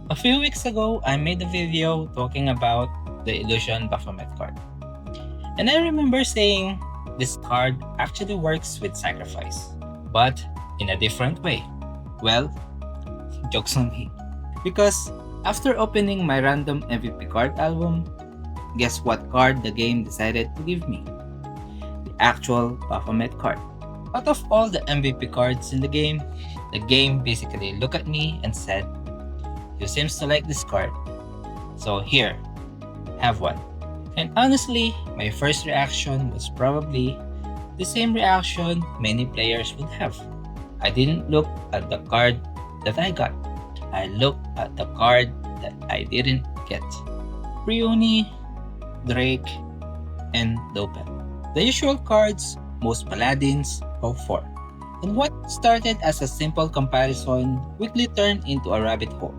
A few weeks ago, I made a video talking about the Illusion Baphomet card. And I remember saying this card actually works with sacrifice, but in a different way. Well, jokes on me. Because after opening my random MVP card album, guess what card the game decided to give me? The actual Baphomet card. Out of all the MVP cards in the game basically looked at me and said, "You seems to like this card, so here, have one." And honestly, my first reaction was probably the same reaction many players would have. I didn't look at the card that I got. I looked at the card that I didn't get. Brioni, Drake, and Dopen. The usual cards most paladins hope for. And what started as a simple comparison quickly turned into a rabbit hole.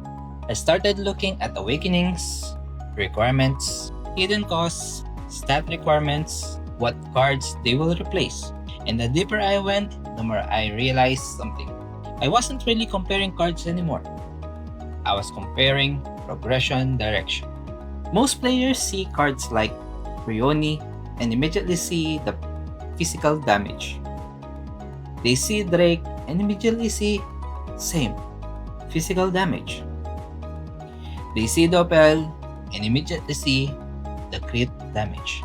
I started looking at awakenings, requirements, hidden costs, stat requirements, what cards they will replace. And the deeper I went, the more I realized something. I wasn't really comparing cards anymore. I was comparing progression direction. Most players see cards like Brioni and immediately see the physical damage. They see Drake and immediately see same physical damage. They see Doppel and immediately see the crit damage.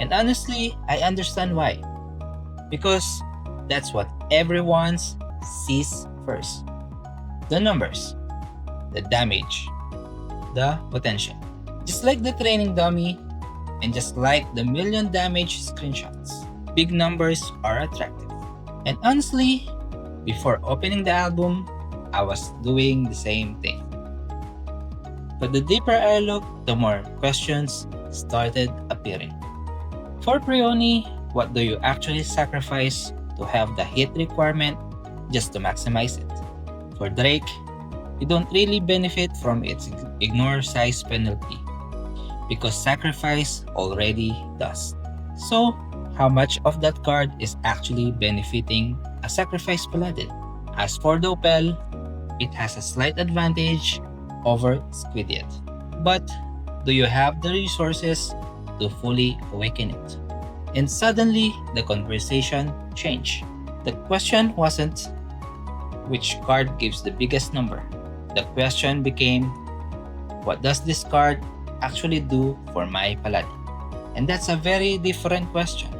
And honestly, I understand why. Because that's what everyone sees first. The numbers, the damage, the potential. Just like the training dummy, and just like the million damage screenshots, big numbers are attractive. And honestly, before opening the album, I was doing the same thing. But the deeper I looked, the more questions started appearing. For Brioni, what do you actually sacrifice to have the hit requirement just to maximize it? For Drake, you don't really benefit from its ignore size penalty because sacrifice already does. So, how much of that card is actually benefiting a sacrifice paladin? As for Doppel, it has a slight advantage over Squidiet. But do you have the resources to fully awaken it? And suddenly, the conversation changed. The question wasn't which card gives the biggest number. The question became, what does this card actually do for my paladin? And that's a very different question.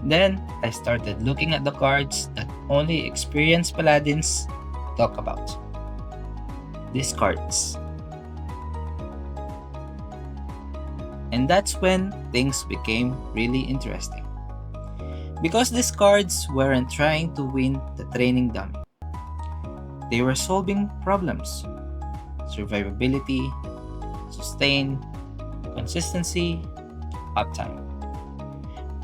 Then I started looking at the cards that only experienced paladins talk about. These cards. And that's when things became really interesting. Because these cards weren't trying to win the training dummy. They were solving problems. Survivability, sustain, consistency, uptime.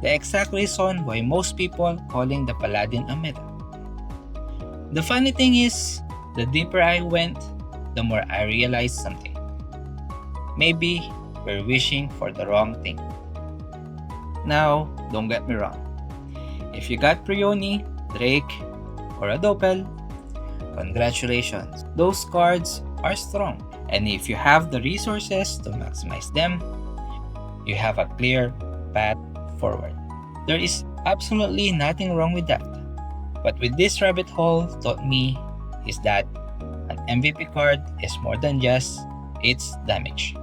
The exact reason why most people calling the paladin a meta. The funny thing is, the deeper I went, the more I realized something. Maybe we're wishing for the wrong thing. Now, don't get me wrong. If you got Brioni, Drake, or a Doppel, congratulations. Those cards are strong. And if you have the resources to maximize them, you have a clear path forward. There is absolutely nothing wrong with that. But with this rabbit hole taught me is that an MVP card is more than just its damage.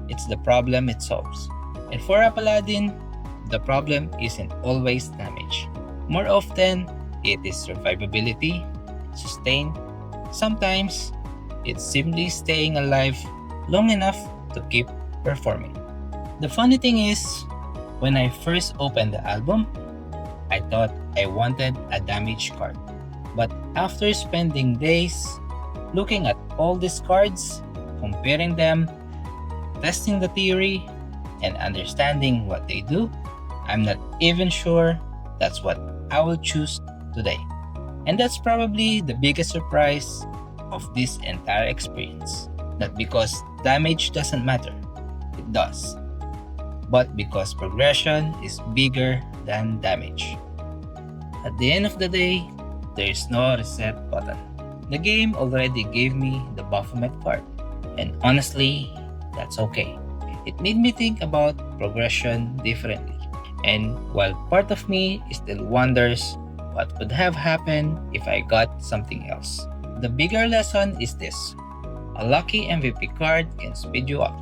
It's the problem it solves. And for a paladin, the problem isn't always damage. More often, it is survivability, sustain. Sometimes, it's simply staying alive long enough to keep performing. The funny thing is, when I first opened the album, I thought I wanted a damage card. But after spending days looking at all these cards, comparing them, testing the theory, and understanding what they do, I'm not even sure that's what I will choose today. And that's probably the biggest surprise of this entire experience. Not because damage doesn't matter, it does. But because progression is bigger than damage. At the end of the day, there is no reset button. The game already gave me the Baphomet card. And honestly, that's okay. It made me think about progression differently. And while part of me still wonders what would have happened if I got something else, the bigger lesson is this: a lucky MVP card can speed you up,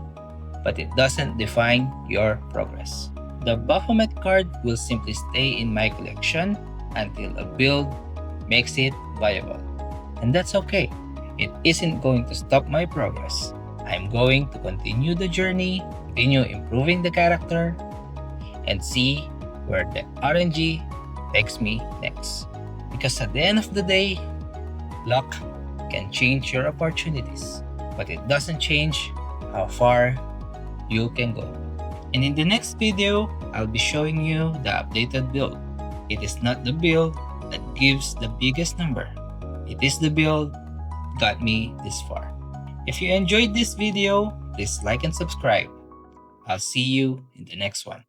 but it doesn't define your progress. The Baphomet card will simply stay in my collection until a build makes it viable. And that's okay. It isn't going to stop my progress. I'm going to continue the journey, continue improving the character, and see where the RNG takes me next. Because at the end of the day, luck can change your opportunities, but it doesn't change how far you can go. And in the next video, I'll be showing you the updated build. It is not the build that gives the biggest number. It is the build that got me this far. If you enjoyed this video, please like and subscribe. I'll see you in the next one.